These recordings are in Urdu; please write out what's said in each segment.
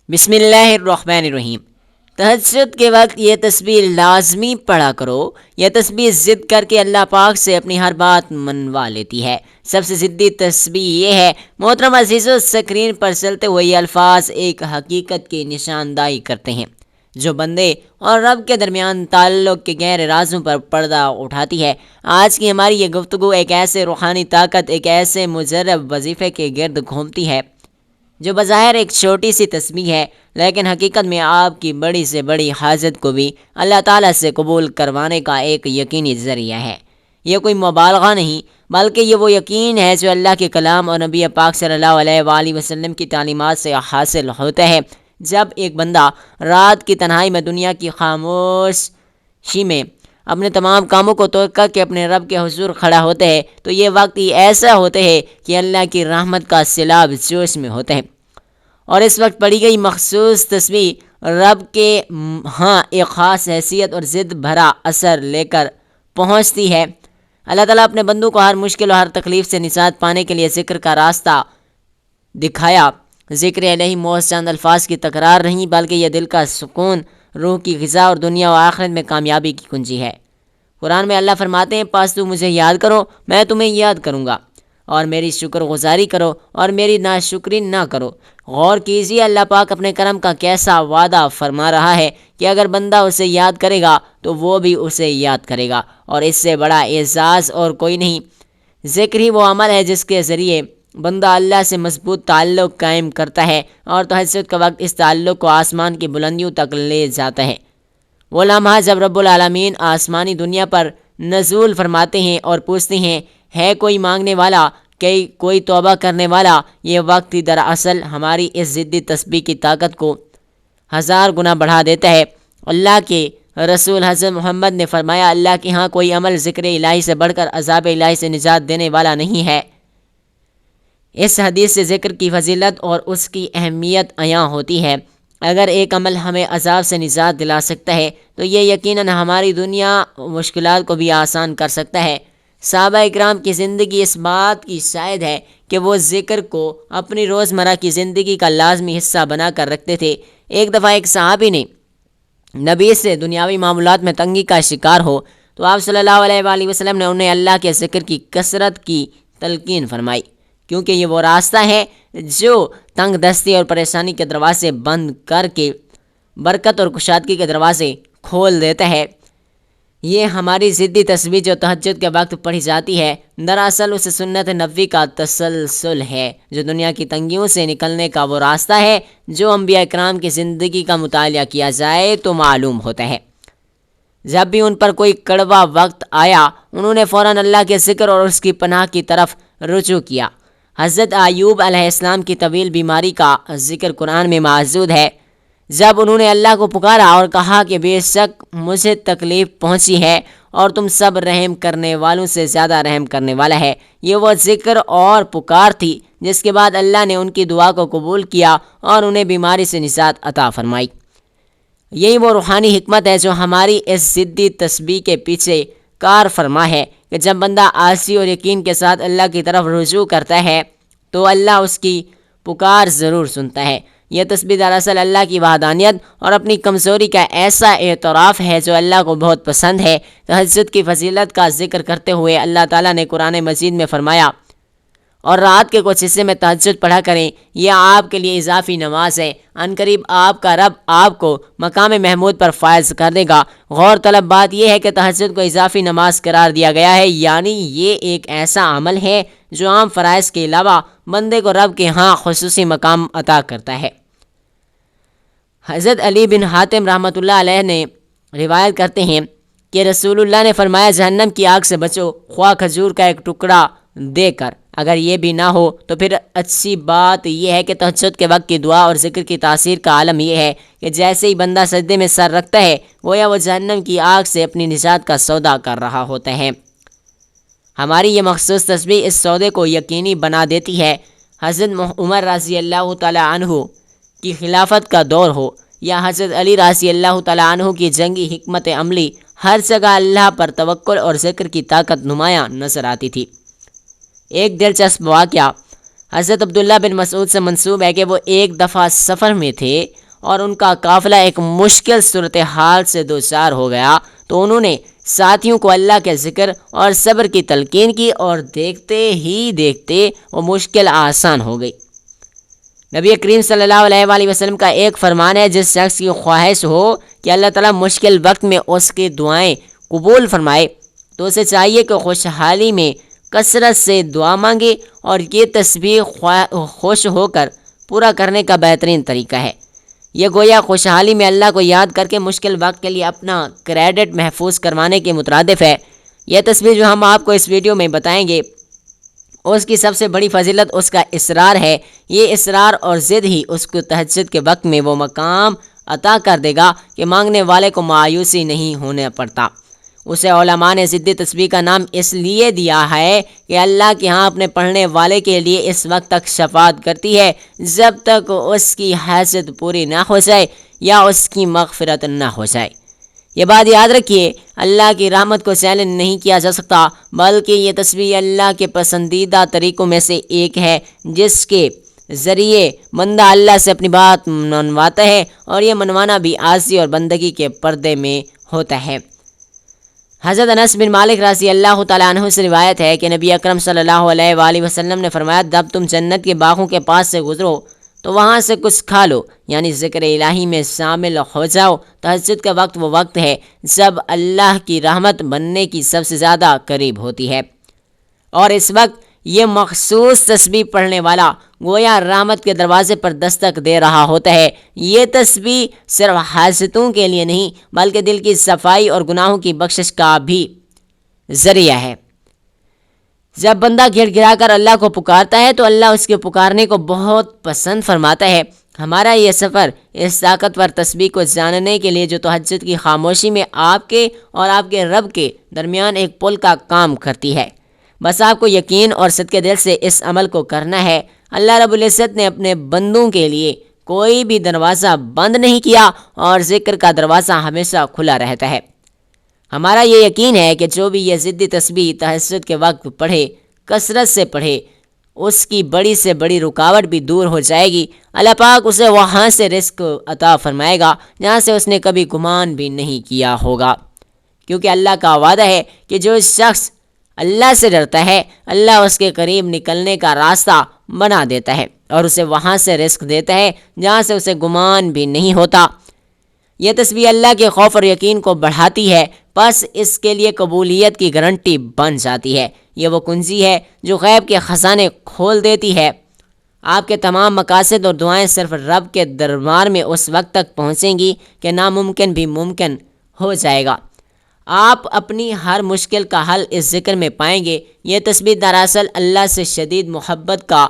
بسم اللہ الرحمن الرحیم۔ تہجد کے وقت یہ تسبیح لازمی پڑھا کرو۔ یہ تسبیح ضد کر کے اللہ پاک سے اپنی ہر بات منوا لیتی ہے۔ سب سے ضدی تسبیح یہ ہے۔ محترم عزیزو، سکرین پر چلتے ہوئے یہ الفاظ ایک حقیقت کی نشاندہی کرتے ہیں جو بندے اور رب کے درمیان تعلق کے گہرے رازوں پر پردہ اٹھاتی ہے۔ آج کی ہماری یہ گفتگو ایک ایسے روحانی طاقت، ایک ایسے مجرب وظیفے کے گرد گھومتی ہے جو بظاہر ایک چھوٹی سی تسبیح ہے، لیکن حقیقت میں آپ کی بڑی سے بڑی حاجت کو بھی اللہ تعالیٰ سے قبول کروانے کا ایک یقینی ذریعہ ہے۔ یہ کوئی مبالغہ نہیں، بلکہ یہ وہ یقین ہے جو اللہ کے کلام اور نبی پاک صلی اللہ علیہ وآلہ وسلم کی تعلیمات سے حاصل ہوتا ہے۔ جب ایک بندہ رات کی تنہائی میں دنیا کی خاموشی میں اپنے تمام کاموں کو توڑ کر کے اپنے رب کے حضور کھڑا ہوتا ہے تو یہ وقت ہی ایسا ہوتا ہے کہ اللہ کی رحمت کا سیلاب جوش میں ہوتا ہے، اور اس وقت پڑھی گئی مخصوص تسبیح رب کے ہاں ایک خاص حیثیت اور ضد بھرا اثر لے کر پہنچتی ہے۔ اللہ تعالیٰ اپنے بندوں کو ہر مشکل اور ہر تکلیف سے نجات پانے کے لیے ذکر کا راستہ دکھایا۔ ذکر الہی محض چند الفاظ کی تکرار نہیں، بلکہ یہ دل کا سکون، روح کی غذا اور دنیا و آخرت میں کامیابی کی کنجی ہے۔ قرآن میں اللہ فرماتے ہیں، پس تو مجھے یاد کرو، میں تمہیں یاد کروں گا، اور میری شکر گزاری کرو اور میری ناشکری نہ کرو۔ غور کیجیے، اللہ پاک اپنے کرم کا کیسا وعدہ فرما رہا ہے کہ اگر بندہ اسے یاد کرے گا تو وہ بھی اسے یاد کرے گا، اور اس سے بڑا اعزاز اور کوئی نہیں۔ ذکر ہی وہ عمل ہے جس کے ذریعے بندہ اللہ سے مضبوط تعلق قائم کرتا ہے، اور تہجد کا وقت اس تعلق کو آسمان کی بلندیوں تک لے جاتا ہے۔ وہ لمحہ جب رب العالمین آسمانی دنیا پر نزول فرماتے ہیں اور پوچھتے ہیں، ہے کوئی مانگنے والا، کوئی توبہ کرنے والا؟ یہ وقت ہی دراصل ہماری اس ضدی تسبیح کی طاقت کو 1000 گنا بڑھا دیتا ہے۔ اللہ کے رسول حضرت محمد نے فرمایا، اللہ کے ہاں کوئی عمل ذکر الہی سے بڑھ کر عذاب الہی سے نجات دینے والا نہیں ہے۔ اس حدیث سے ذکر کی فضیلت اور اس کی اہمیت عیاں ہوتی ہے۔ اگر ایک عمل ہمیں عذاب سے نجات دلا سکتا ہے تو یہ یقیناً ہماری دنیا مشکلات کو بھی آسان کر سکتا ہے۔ صحابہ اکرام کی زندگی اس بات کی شاہد ہے کہ وہ ذکر کو اپنی روزمرہ کی زندگی کا لازمی حصہ بنا کر رکھتے تھے۔ ایک دفعہ ایک صحابی نے نبی سے دنیاوی معاملات میں تنگی کا شکار ہو تو آپ صلی اللہ علیہ وآلہ وسلم نے انہیں اللہ کے ذکر کی کثرت کی تلقین فرمائی، کیونکہ یہ وہ راستہ ہے جو تنگ دستی اور پریشانی کے دروازے بند کر کے برکت اور کشادگی کے دروازے کھول دیتا ہے۔ یہ ہماری ضدی تسبیح جو تہجد کے وقت پڑھی جاتی ہے، دراصل اس سنت نبوی کا تسلسل ہے جو دنیا کی تنگیوں سے نکلنے کا وہ راستہ ہے جو انبیاء اکرام کی زندگی کا مطالعہ کیا جائے تو معلوم ہوتا ہے۔ جب بھی ان پر کوئی کڑوا وقت آیا، انہوں نے فوراً اللہ کے ذکر اور اس کی پناہ کی طرف رجوع کیا۔ حضرت ایوب علیہ السلام کی طویل بیماری کا ذکر قرآن میں موجود ہے۔ جب انہوں نے اللہ کو پکارا اور کہا کہ بے شک مجھے تکلیف پہنچی ہے اور تم سب رحم کرنے والوں سے زیادہ رحم کرنے والا ہے، یہ وہ ذکر اور پکار تھی جس کے بعد اللہ نے ان کی دعا کو قبول کیا اور انہیں بیماری سے نجات عطا فرمائی۔ یہی وہ روحانی حکمت ہے جو ہماری اس ضدی تسبیح کے پیچھے کار فرما ہے کہ جب بندہ عاجزی اور یقین کے ساتھ اللہ کی طرف رجوع کرتا ہے تو اللہ اس کی پکار ضرور سنتا ہے۔ یہ تسبیح دراصل اللہ کی وحدانیت اور اپنی کمزوری کا ایسا اعتراف ہے جو اللہ کو بہت پسند ہے۔ تہجد کی فضیلت کا ذکر کرتے ہوئے اللہ تعالیٰ نے قرآن مجید میں فرمایا، اور رات کے کچھ حصے میں تہجد پڑھا کریں، یہ آپ کے لیے اضافی نماز ہے، عن قریب آپ کا رب آپ کو مقام محمود پر فائز کر دے گا۔ غور طلب بات یہ ہے کہ تہجد کو اضافی نماز قرار دیا گیا ہے، یعنی یہ ایک ایسا عمل ہے جو عام فرائض کے علاوہ بندے کو رب کے ہاں خصوصی مقام عطا کرتا ہے۔ حضرت علی بن حاتم رحمۃ اللہ علیہ نے روایت کرتے ہیں کہ رسول اللہ نے فرمایا، جہنم کی آگ سے بچو خواہ کھجور کا ایک ٹکڑا دے کر، اگر یہ بھی نہ ہو تو پھر اچھی بات یہ ہے کہ تہجد کے وقت کی دعا اور ذکر کی تاثیر کا عالم یہ ہے کہ جیسے ہی بندہ سجدے میں سر رکھتا ہے گویا وہ جہنم کی آگ سے اپنی نجات کا سودا کر رہا ہوتا ہے۔ ہماری یہ مخصوص تسبیح اس سودے کو یقینی بنا دیتی ہے۔ حضرت عمر رضی اللہ تعالی عنہ کی خلافت کا دور ہو یا حضرت علی رضی اللہ تعالی عنہ کی جنگی حکمت عملی، ہر جگہ اللہ پر توکل اور ذکر کی طاقت نمایاں نظر آتی تھی۔ ایک دلچسپ واقعہ حضرت عبداللہ بن مسعود سے منسوب ہے کہ وہ ایک دفعہ سفر میں تھے اور ان کا قافلہ ایک مشکل صورتحال سے دوچار ہو گیا، تو انہوں نے ساتھیوں کو اللہ کے ذکر اور صبر کی تلقین کی اور دیکھتے ہی دیکھتے وہ مشکل آسان ہو گئی۔ نبی کریم صلی اللہ علیہ وآلہ وسلم کا ایک فرمان ہے، جس شخص کی خواہش ہو کہ اللہ تعالیٰ مشکل وقت میں اس کی دعائیں قبول فرمائے تو اسے چاہیے کہ خوشحالی میں کثرت سے دعا مانگے، اور یہ تسبیح خوش ہو کر پورا کرنے کا بہترین طریقہ ہے۔ یہ گویا خوشحالی میں اللہ کو یاد کر کے مشکل وقت کے لیے اپنا کریڈٹ محفوظ کروانے کے مترادف ہے۔ یہ تسبیح جو ہم آپ کو اس ویڈیو میں بتائیں گے، اس کی سب سے بڑی فضیلت اس کا اصرار ہے۔ یہ اصرار اور ضد ہی اس کو تہجد کے وقت میں وہ مقام عطا کر دے گا کہ مانگنے والے کو مایوسی نہیں ہونا پڑتا۔ اسے علماء نے ضد تسبیح کا نام اس لیے دیا ہے کہ اللہ کے ہاں اپنے پڑھنے والے کے لیے اس وقت تک شفاعت کرتی ہے جب تک اس کی حاجت پوری نہ ہو جائے یا اس کی مغفرت نہ ہو جائے۔ یہ بات یاد رکھیے، اللہ کی رحمت کو چیلنج نہیں کیا جا سکتا، بلکہ یہ تسبیح اللہ کے پسندیدہ طریقوں میں سے ایک ہے جس کے ذریعے بندہ اللہ سے اپنی بات منواتا ہے، اور یہ منوانا بھی عاجزی اور بندگی کے پردے میں ہوتا ہے۔ حضرت انس بن مالک رضی اللہ تعالیٰ عنہ سے روایت ہے کہ نبی اکرم صلی اللہ علیہ وآلہ وسلم نے فرمایا، جب تم جنت کے باغوں کے پاس سے گزرو تو وہاں سے کچھ کھا لو، یعنی ذکر الہی میں شامل ہو جاؤ۔ تہجد کا وقت وہ وقت ہے جب اللہ کی رحمت بننے کی سب سے زیادہ قریب ہوتی ہے، اور اس وقت یہ مخصوص تسبیح پڑھنے والا گویا رحمت کے دروازے پر دستک دے رہا ہوتا ہے۔ یہ تسبیح صرف حاجتوں کے لیے نہیں بلکہ دل کی صفائی اور گناہوں کی بخشش کا بھی ذریعہ ہے۔ جب بندہ گڑ گڑا کر اللہ کو پکارتا ہے تو اللہ اس کے پکارنے کو بہت پسند فرماتا ہے۔ ہمارا یہ سفر اس طاقتور تسبیح کو جاننے کے لیے جو تہجد کی خاموشی میں آپ کے اور آپ کے رب کے درمیان ایک پل کا کام کرتی ہے، بس آپ کو یقین اور صدقے دل سے اس عمل کو کرنا ہے۔ اللہ رب العزت نے اپنے بندوں کے لیے کوئی بھی دروازہ بند نہیں کیا، اور ذکر کا دروازہ ہمیشہ کھلا رہتا ہے۔ ہمارا یہ یقین ہے کہ جو بھی یہ ضدی تسبیح تہجد کے وقت پڑھے، کثرت سے پڑھے، اس کی بڑی سے بڑی رکاوٹ بھی دور ہو جائے گی۔ اللہ پاک اسے وہاں سے رزق عطا فرمائے گا جہاں سے اس نے کبھی گمان بھی نہیں کیا ہوگا، کیونکہ اللہ کا وعدہ ہے کہ جو شخص اللہ سے ڈرتا ہے، اللہ اس کے قریب نکلنے کا راستہ بنا دیتا ہے اور اسے وہاں سے رزق دیتا ہے جہاں سے اسے گمان بھی نہیں ہوتا۔ یہ تسبیح اللہ کے خوف اور یقین کو بڑھاتی ہے، بس اس کے لیے قبولیت کی گارنٹی بن جاتی ہے۔ یہ وہ کنجی ہے جو غیب کے خزانے کھول دیتی ہے۔ آپ کے تمام مقاصد اور دعائیں صرف رب کے دربار میں اس وقت تک پہنچیں گی کہ ناممکن بھی ممکن ہو جائے گا۔ آپ اپنی ہر مشکل کا حل اس ذکر میں پائیں گے۔ یہ تسبیح دراصل اللہ سے شدید محبت کا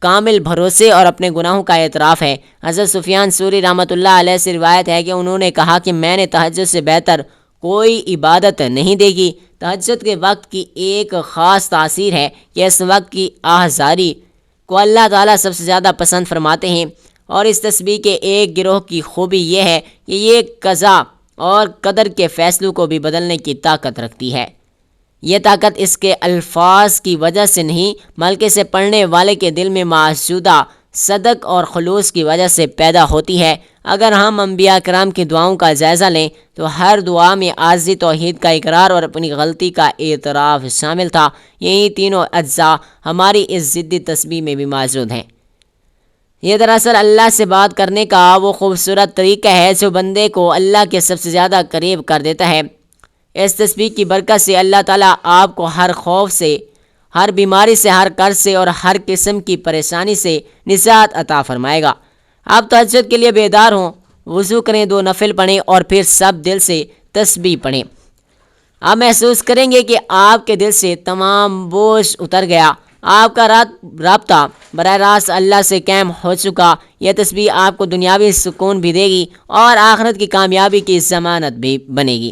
کامل بھروسے اور اپنے گناہوں کا اعتراف ہے۔ حضرت سفیان ثوری رحمۃ اللہ علیہ سے روایت ہے کہ انہوں نے کہا کہ میں نے تہجد سے بہتر کوئی عبادت نہیں دیکھی۔ تہجد کے وقت کی ایک خاص تاثیر ہے کہ اس وقت کی آہذاری کو اللہ تعالیٰ سب سے زیادہ پسند فرماتے ہیں، اور اس تسبیح کے ایک گروہ کی خوبی یہ ہے کہ یہ قضا اور قدر کے فیصلوں کو بھی بدلنے کی طاقت رکھتی ہے۔ یہ طاقت اس کے الفاظ کی وجہ سے نہیں بلکہ اسے پڑھنے والے کے دل میں موجودہ صدق اور خلوص کی وجہ سے پیدا ہوتی ہے۔ اگر ہم انبیاء کرام کی دعاؤں کا جائزہ لیں تو ہر دعا میں عاجزی، توحید کا اقرار اور اپنی غلطی کا اعتراف شامل تھا۔ یہی تینوں اجزاء ہماری اس ضدی تسبیح میں بھی موجود ہیں۔ یہ دراصل اللہ سے بات کرنے کا وہ خوبصورت طریقہ ہے جو بندے کو اللہ کے سب سے زیادہ قریب کر دیتا ہے۔ اس تسبیح کی برکت سے اللہ تعالیٰ آپ کو ہر خوف سے، ہر بیماری سے، ہر قرض سے اور ہر قسم کی پریشانی سے نجات عطا فرمائے گا۔ آپ تہجد کے لیے بیدار ہوں، وضو کریں، 2 نفل پڑھیں اور پھر سب دل سے تسبیح پڑھیں۔ آپ محسوس کریں گے کہ آپ کے دل سے تمام بوجھ اتر گیا، آپ کا رابطہ براہ راست اللہ سے قائم ہو چکا۔ یہ تسبیح آپ کو دنیاوی سکون بھی دے گی اور آخرت کی کامیابی کی ضمانت بھی بنے گی۔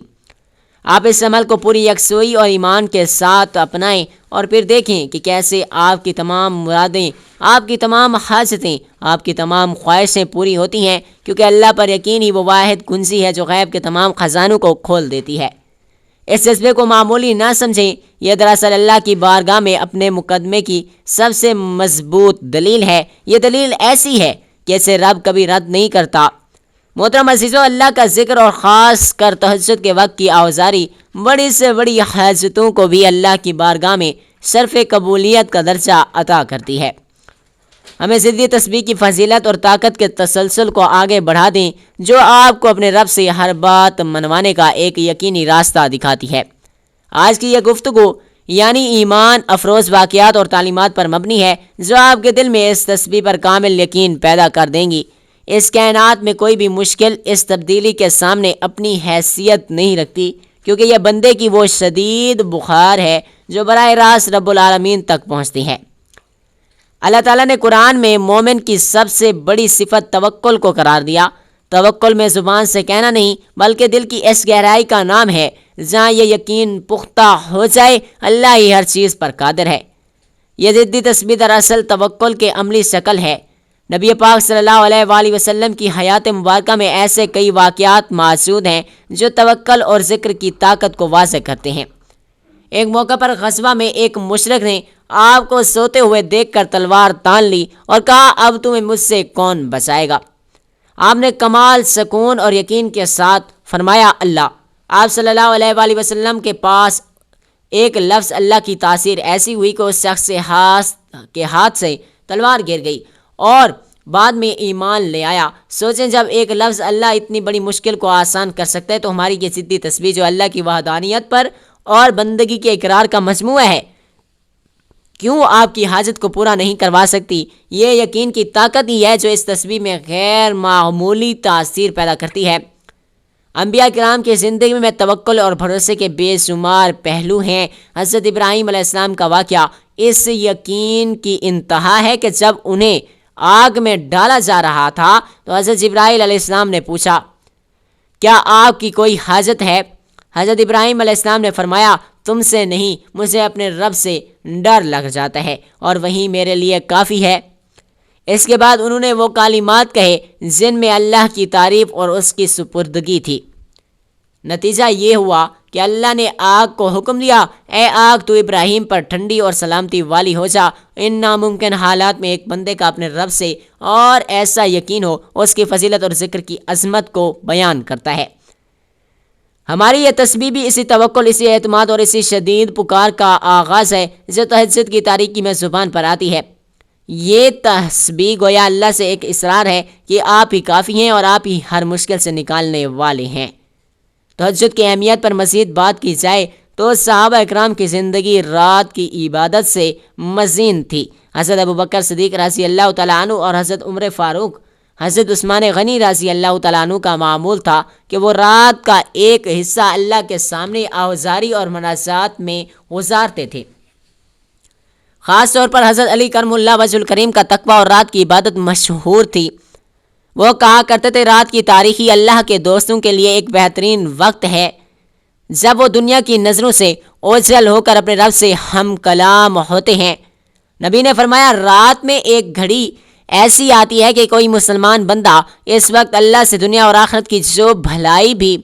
آپ اس عمل کو پوری یکسوئی اور ایمان کے ساتھ اپنائیں اور پھر دیکھیں کہ کیسے آپ کی تمام مرادیں، آپ کی تمام حاجتیں، آپ کی تمام خواہشیں پوری ہوتی ہیں، کیونکہ اللہ پر یقین ہی وہ واحد کنجی ہے جو غیب کے تمام خزانوں کو کھول دیتی ہے۔ اس جذبے کو معمولی نہ سمجھیں، یہ دراصل اللہ کی بارگاہ میں اپنے مقدمے کی سب سے مضبوط دلیل ہے۔ یہ دلیل ایسی ہے کہ اسے رب کبھی رد نہیں کرتا۔ محترم عزیزو، اللہ کا ذکر اور خاص کر تہجد کے وقت کی آوازاری بڑی سے بڑی حاجتوں کو بھی اللہ کی بارگاہ میں صرف قبولیت کا درجہ عطا کرتی ہے۔ ہمیں ضدی تسبیح کی فضیلت اور طاقت کے تسلسل کو آگے بڑھا دیں، جو آپ کو اپنے رب سے ہر بات منوانے کا ایک یقینی راستہ دکھاتی ہے۔ آج کی یہ گفتگو یعنی ایمان افروز واقعات اور تعلیمات پر مبنی ہے، جو آپ کے دل میں اس تسبیح پر کامل یقین پیدا کر دیں گی۔ اس کائنات میں کوئی بھی مشکل اس تبدیلی کے سامنے اپنی حیثیت نہیں رکھتی، کیونکہ یہ بندے کی وہ شدید بخار ہے جو براہ راست رب العالمین تک پہنچتی ہے۔ اللہ تعالیٰ نے قرآن میں مومن کی سب سے بڑی صفت توکل کو قرار دیا۔ توکل میں زبان سے کہنا نہیں، بلکہ دل کی اس گہرائی کا نام ہے جہاں یہ یقین پختہ ہو جائے اللہ ہی ہر چیز پر قادر ہے۔ یہ ضدی تسبیح دراصل توکل کے عملی شکل ہے۔ نبی پاک صلی اللہ علیہ وآلہ وسلم کی حیات مبارکہ میں ایسے کئی واقعات موجود ہیں جو توکل اور ذکر کی طاقت کو واضح کرتے ہیں۔ ایک موقع پر غزوہ میں ایک مشرک نے آپ کو سوتے ہوئے دیکھ کر تلوار تان لی اور کہا، اب تمہیں مجھ سے کون بچائے گا؟ آپ نے کمال سکون اور یقین کے ساتھ فرمایا، اللہ۔ آپ صلی اللہ علیہ وآلہ وسلم کے پاس ایک لفظ اللہ کی تاثیر ایسی ہوئی کہ اس شخص کے ہاتھ سے تلوار گر گئی اور بعد میں ایمان لے آیا۔ سوچیں، جب ایک لفظ اللہ اتنی بڑی مشکل کو آسان کر سکتا ہے تو ہماری یہ ضدی تسبیح جو اللہ کی وحدانیت پر اور بندگی کے اقرار کا مجموعہ ہے، کیوں آپ کی حاجت کو پورا نہیں کروا سکتی؟ یہ یقین کی طاقت ہی ہے جو اس تسبیح میں غیر معمولی تاثیر پیدا کرتی ہے۔ انبیاء کرام کی زندگی میں توکل اور بھروسے کے بے شمار پہلو ہیں۔ حضرت ابراہیم علیہ السلام کا واقعہ اس یقین کی انتہا ہے کہ جب انہیں آگ میں ڈالا جا رہا تھا تو حضرت جبرائیل علیہ السلام نے پوچھا، کیا آپ کی کوئی حاجت ہے؟ حضرت ابراہیم علیہ السلام نے فرمایا، تم سے نہیں، مجھے اپنے رب سے ڈر لگ جاتا ہے اور وہی میرے لیے کافی ہے۔ اس کے بعد انہوں نے وہ کلمات کہے جن میں اللہ کی تعریف اور اس کی سپردگی تھی۔ نتیجہ یہ ہوا کہ اللہ نے آگ کو حکم دیا، اے آگ تو ابراہیم پر ٹھنڈی اور سلامتی والی ہو جا۔ ان ناممکن حالات میں ایک بندے کا اپنے رب سے اور ایسا یقین ہو اس کی فضیلت اور ذکر کی عظمت کو بیان کرتا ہے۔ ہماری یہ تسبیح بھی اسی توکل، اسی اعتماد اور اسی شدید پکار کا آغاز ہے جو تہجد کی تاریکی میں زبان پر آتی ہے۔ یہ تسبیح گویا اللہ سے ایک اصرار ہے کہ آپ ہی کافی ہیں اور آپ ہی ہر مشکل سے نکالنے والے ہیں۔ تہجد کی اہمیت پر مزید بات کی جائے تو صحابہ اکرام کی زندگی رات کی عبادت سے مزین تھی۔ حضرت ابوبکر صدیق رضی اللہ تعالیٰ عنہ اور حضرت عمر فاروق، حضرت عثمان غنی رضی اللہ تعالیٰ عنہ کا معمول تھا کہ وہ رات کا ایک حصہ اللہ کے سامنے آوازاری اور مناجات میں گزارتے تھے۔ خاص طور پر حضرت علی کرم اللہ وجہ الکریم کا تقویٰ اور رات کی عبادت مشہور تھی۔ وہ کہا کرتے تھے، رات کی تاریخی اللہ کے دوستوں کے لیے ایک بہترین وقت ہے جب وہ دنیا کی نظروں سے اوجھل ہو کر اپنے رب سے ہم کلام ہوتے ہیں۔ نبی نے فرمایا، رات میں ایک گھڑی ایسی آتی ہے کہ کوئی مسلمان بندہ اس وقت اللہ سے دنیا اور آخرت کی جو بھلائی بھی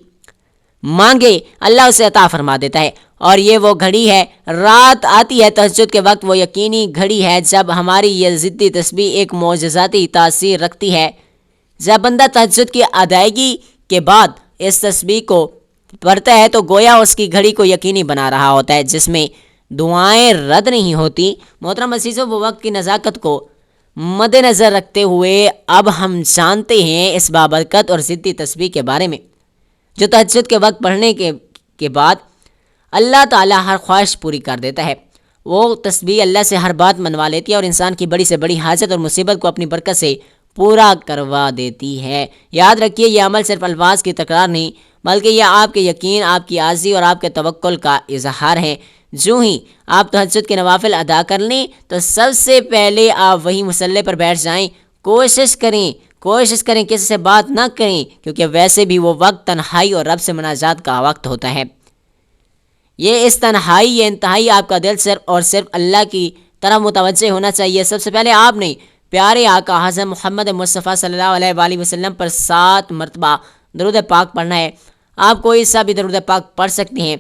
مانگے اللہ اسے عطا فرما دیتا ہے، اور یہ وہ گھڑی ہے۔ رات آتی ہے تہجد کے وقت، وہ یقینی گھڑی ہے جب ہماری یہ ضدی تسبیح ایک معجزاتی تاثیر رکھتی ہے۔ جب بندہ تہجد کی ادائیگی کے بعد اس تسبیح کو پڑھتا ہے تو گویا اس کی گھڑی کو یقینی بنا رہا ہوتا ہے جس میں دعائیں رد نہیں ہوتی۔ محترم عزیزو، وہ وقت کی نزاکت کو مد نظر رکھتے ہوئے اب ہم جانتے ہیں اس بابرکت اور ضدی تسبیح کے بارے میں جو تہجد کے وقت پڑھنے کے بعد اللہ تعالیٰ ہر خواہش پوری کر دیتا ہے۔ وہ تسبیح اللہ سے ہر بات منوا لیتی ہے اور انسان کی بڑی سے بڑی حاجت اور مصیبت کو اپنی برکت سے پورا کروا دیتی ہے۔ یاد رکھیے، یہ عمل صرف الفاظ کی تکرار نہیں بلکہ یہ آپ کے یقین، آپ کی عاجزی اور آپ کے توکل کا اظہار ہے۔ جو ہی آپ تہجد کے نوافل ادا کر لیں تو سب سے پہلے آپ وہی مصلی پر بیٹھ جائیں۔ کوشش کریں کسی سے بات نہ کریں، کیونکہ ویسے بھی وہ وقت تنہائی اور رب سے مناجات کا وقت ہوتا ہے۔ یہ انتہائی آپ کا دل صرف اور صرف اللہ کی طرف متوجہ ہونا چاہیے۔ سب سے پہلے آپ نے پیارے آقا حضرت محمد مصطفیٰ صلی اللہ علیہ وآلہ وسلم پر 7 مرتبہ درود پاک پڑھنا ہے۔ آپ کوئی سا بھی درود پاک پڑھ سکتے ہیں،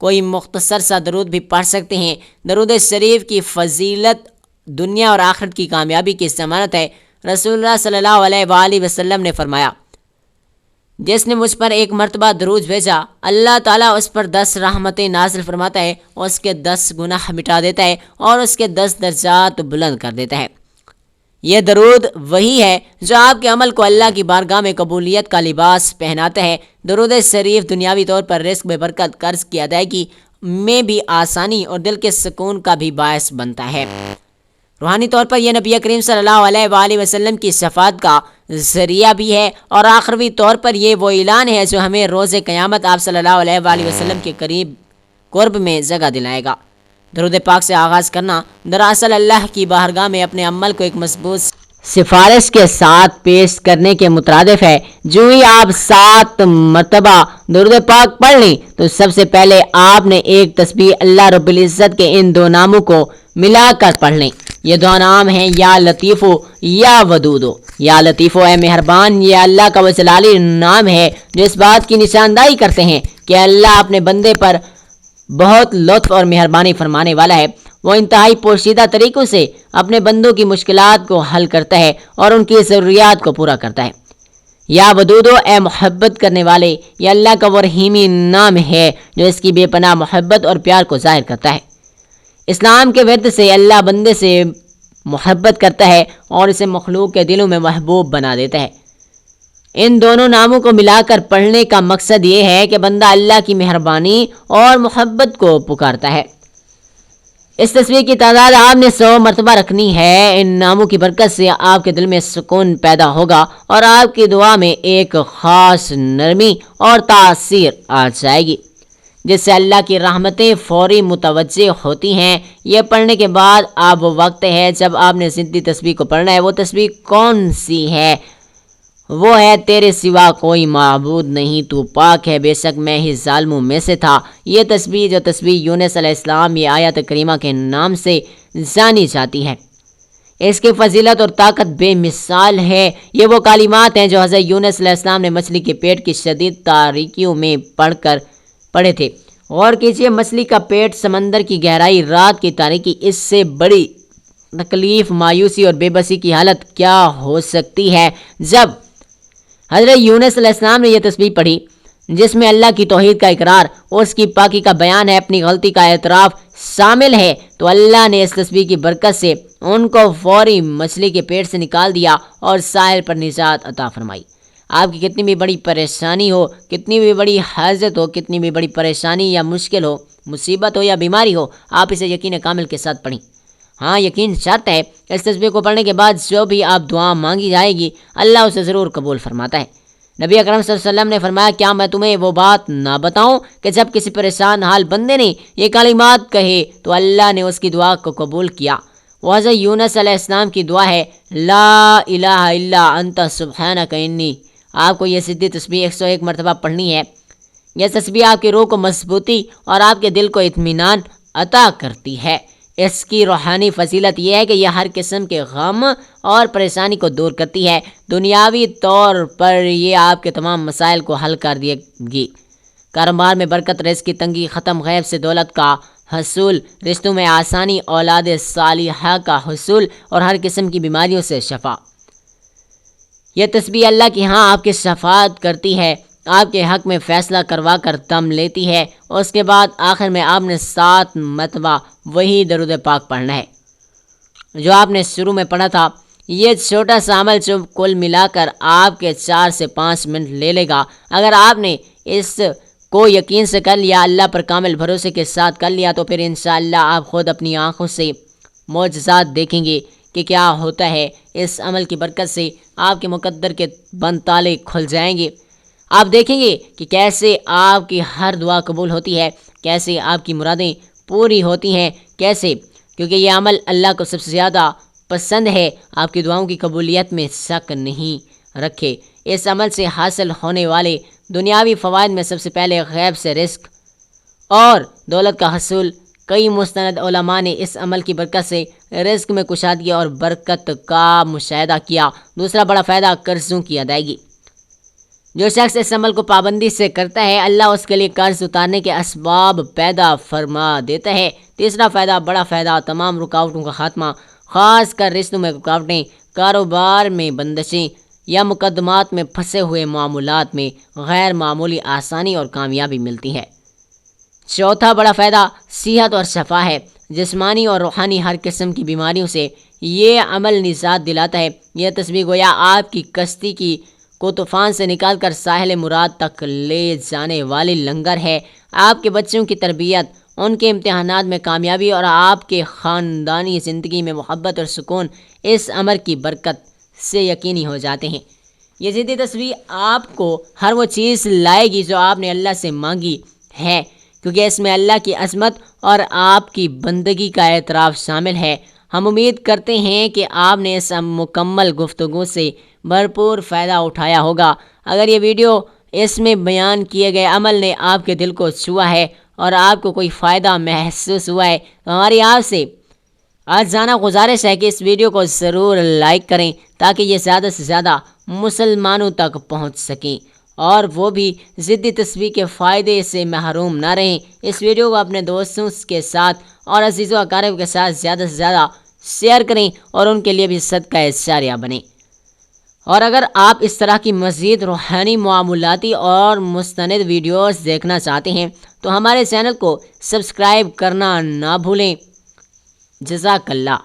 کوئی مختصر سا درود بھی پڑھ سکتے ہیں۔ درود شریف کی فضیلت دنیا اور آخرت کی کامیابی کی ضمانت ہے۔ رسول اللہ صلی اللہ علیہ وآلہ وسلم نے فرمایا، جس نے مجھ پر ایک مرتبہ درود بھیجا، اللہ تعالیٰ اس پر 10 رحمتیں نازل فرماتا ہے، اور اس کے 10 گناہ مٹا دیتا ہے، اور اس کے 10 درجات بلند کر دیتا ہے۔ یہ درود وہی ہے جو آپ کے عمل کو اللہ کی بارگاہ میں قبولیت کا لباس پہناتا ہے۔ درود شریف دنیاوی طور پر رزق میں برکت، قرض کی ادائیگی میں بھی آسانی اور دل کے سکون کا بھی باعث بنتا ہے۔ روحانی طور پر یہ نبی کریم صلی اللہ علیہ وآلہ وسلم کی شفاعت کا ذریعہ بھی ہے، اور آخروی طور پر یہ وہ اعلان ہے جو ہمیں روز قیامت آپ صلی اللہ علیہ وآلہ وسلم کے قرب میں جگہ دلائے گا۔ درود پاک سے آغاز کرنا دراصل اللہ کی بارگاہ میں اپنے عمل کو ایک مضبوط سفارش کے ساتھ پیش کرنے کے مترادف ہے۔ جو ہی آپ 7 مرتبہ درود پاک پڑھ لیں تو سب سے پہلے آپ نے ایک تسبیح اللہ رب العزت کے ان 2 ناموں کو ملا کر پڑھ لیں۔ یہ 2 نام ہیں یا لطیفو یا ودودو۔ یا لطیفو اے مہربان، یہ اللہ کا وہ جلالی نام ہے جو اس بات کی نشاندہی کرتے ہیں کہ اللہ اپنے بندے پر بہت لطف اور مہربانی فرمانے والا ہے۔ وہ انتہائی پوشیدہ طریقوں سے اپنے بندوں کی مشکلات کو حل کرتا ہے اور ان کی ضروریات کو پورا کرتا ہے۔ یا ودودو اے محبت کرنے والے، یہ اللہ کا وہ رحیمی نام ہے جو اس کی بے پناہ محبت اور پیار کو ظاہر کرتا ہے۔ اسلام کے ورد سے اللہ بندے سے محبت کرتا ہے اور اسے مخلوق کے دلوں میں محبوب بنا دیتا ہے۔ ان دونوں ناموں کو ملا کر پڑھنے کا مقصد یہ ہے کہ بندہ اللہ کی مہربانی اور محبت کو پکارتا ہے۔ اس تصویر کی تعداد آپ نے 100 مرتبہ رکھنی ہے۔ ان ناموں کی برکت سے آپ کے دل میں سکون پیدا ہوگا اور آپ کی دعا میں ایک خاص نرمی اور تاثیر آ جائے گی، جس سے اللہ کی رحمتیں فوری متوجہ ہوتی ہیں۔ یہ پڑھنے کے بعد اب وقت ہے جب آپ نے ضدی تسبیح کو پڑھنا ہے۔ وہ تسبیح کون سی ہے؟ وہ ہے تیرے سوا کوئی معبود نہیں، تو پاک ہے، بے شک میں ہی ظالموں میں سے تھا۔ یہ تسبیح جو تسبیح یونس علیہ السلام یہ آیت کریمہ کے نام سے جانی جاتی ہے، اس کی فضیلت اور طاقت بے مثال ہے۔ یہ وہ کلمات ہیں جو حضرت یونس علیہ السلام نے مچھلی کے پیٹ کی شدید تاریکیوں میں پڑھے تھے۔ غور کیجئے، مچھلی کا پیٹ، سمندر کی گہرائی، رات کی تاریکی، اس سے بڑی تکلیف، مایوسی اور بے بسی کی حالت کیا ہو سکتی ہے؟ جب حضرت یونس علیہ السلام نے یہ تسبیح پڑھی جس میں اللہ کی توحید کا اقرار اور اس کی پاکی کا بیان ہے، اپنی غلطی کا اعتراف شامل ہے، تو اللہ نے اس تسبیح کی برکت سے ان کو فوری مچھلی کے پیٹ سے نکال دیا اور ساحل پر نجات عطا فرمائی۔ آپ کی کتنی بھی بڑی پریشانی ہو، کتنی بھی بڑی حاجت ہو، کتنی بھی بڑی پریشانی یا مشکل ہو، مصیبت ہو یا بیماری ہو، آپ اسے یقین کامل کے ساتھ پڑھیں۔ ہاں، یقین شرط ہے، اس تسبیح کو پڑھنے کے بعد جو بھی آپ دعا مانگی جائے گی اللہ اسے ضرور قبول فرماتا ہے۔ نبی اکرم صلی اللہ علیہ وسلم نے فرمایا، کیا میں تمہیں وہ بات نہ بتاؤں کہ جب کسی پریشان حال بندے نے یہ کلمات کہے تو اللہ نے اس کی دعا کو قبول کیا؟ وہ حضرت یونس علیہ السلام کی دعا ہے، لا الہ الا انت سبحانک انی۔ آپ کو یہ سدھی تسبیح 101 مرتبہ پڑھنی ہے۔ یہ تسبیح آپ کی روح کو مضبوطی اور آپ کے دل کو اطمینان عطا کرتی ہے۔ اس کی روحانی فضیلت یہ ہے کہ یہ ہر قسم کے غم اور پریشانی کو دور کرتی ہے۔ دنیاوی طور پر یہ آپ کے تمام مسائل کو حل کر دے گی۔ کاروبار میں برکت، رزق کی تنگی ختم، غیب سے دولت کا حصول، رشتوں میں آسانی، اولاد صالحہ کا حصول اور ہر قسم کی بیماریوں سے شفا۔ یہ تسبیح اللہ کی ہاں آپ کی شفاعت کرتی ہے، آپ کے حق میں فیصلہ کروا کر دم لیتی ہے، اور اس کے بعد آخر میں آپ نے 7 مرتبہ وہی درود پاک پڑھنا ہے جو آپ نے شروع میں پڑھا تھا۔ یہ چھوٹا سا عمل جو کل ملا کر آپ کے 4 سے 5 منٹ لے گا، اگر آپ نے اس کو یقین سے کر لیا، اللہ پر کامل بھروسے کے ساتھ کر لیا، تو پھر انشاءاللہ آپ خود اپنی آنکھوں سے معجزات دیکھیں گے کہ کیا ہوتا ہے۔ اس عمل کی برکت سے آپ کے مقدر کے بند تالے کھل جائیں گے۔ آپ دیکھیں گے کہ کیسے آپ کی ہر دعا قبول ہوتی ہے، کیسے آپ کی مرادیں پوری ہوتی ہیں، کیسے، کیونکہ یہ عمل اللہ کو سب سے زیادہ پسند ہے۔ آپ کی دعاؤں کی قبولیت میں شک نہیں رکھے۔ اس عمل سے حاصل ہونے والے دنیاوی فوائد میں سب سے پہلے غیب سے رزق اور دولت کا حصول۔ کئی مستند علماء نے اس عمل کی برکت سے رزق میں کشادگی اور برکت کا مشاہدہ کیا۔ دوسرا بڑا فائدہ قرضوں کی ادائیگی۔ جو شخص اس عمل کو پابندی سے کرتا ہے اللہ اس کے لیے قرض اتارنے کے اسباب پیدا فرما دیتا ہے۔ تیسرا فائدہ، بڑا فائدہ، تمام رکاوٹوں کا خاتمہ، خاص کر رشتوں میں رکاوٹیں، کاروبار میں بندشیں یا مقدمات میں پھنسے ہوئے معاملات میں غیر معمولی آسانی اور کامیابی ملتی ہے۔ چوتھا بڑا فائدہ صحت اور شفا ہے۔ جسمانی اور روحانی ہر قسم کی بیماریوں سے یہ عمل نجات دلاتا ہے۔ یہ تسبیح گویا آپ کی کشتی کو طوفان سے نکال کر ساحل مراد تک لے جانے والی لنگر ہے۔ آپ کے بچوں کی تربیت، ان کے امتحانات میں کامیابی اور آپ کے خاندانی زندگی میں محبت اور سکون اس عمل کی برکت سے یقینی ہو جاتے ہیں۔ یہ ضدی تسبیح آپ کو ہر وہ چیز لائے گی جو آپ نے اللہ سے مانگی ہے، کیونکہ اس میں اللہ کی عظمت اور آپ کی بندگی کا اعتراف شامل ہے۔ ہم امید کرتے ہیں کہ آپ نے اس مکمل گفتگو سے بھرپور فائدہ اٹھایا ہوگا۔ اگر یہ ویڈیو اس میں بیان کیے گئے عمل نے آپ کے دل کو چھوا ہے اور آپ کو کوئی فائدہ محسوس ہوا ہے تو ہماری آپ سے آجزانہ گزارش ہے کہ اس ویڈیو کو ضرور لائک کریں تاکہ یہ زیادہ سے زیادہ مسلمانوں تک پہنچ سکیں اور وہ بھی ضدی تسبیح کے فائدے سے محروم نہ رہیں۔ اس ویڈیو کو اپنے دوستوں کے ساتھ اور عزیز و اقارب کے ساتھ زیادہ سے زیادہ شیئر کریں اور ان کے لیے بھی صدقہ جاریہ بنیں۔ اور اگر آپ اس طرح کی مزید روحانی معاملاتی اور مستند ویڈیوز دیکھنا چاہتے ہیں تو ہمارے چینل کو سبسکرائب کرنا نہ بھولیں۔ جزاک اللہ۔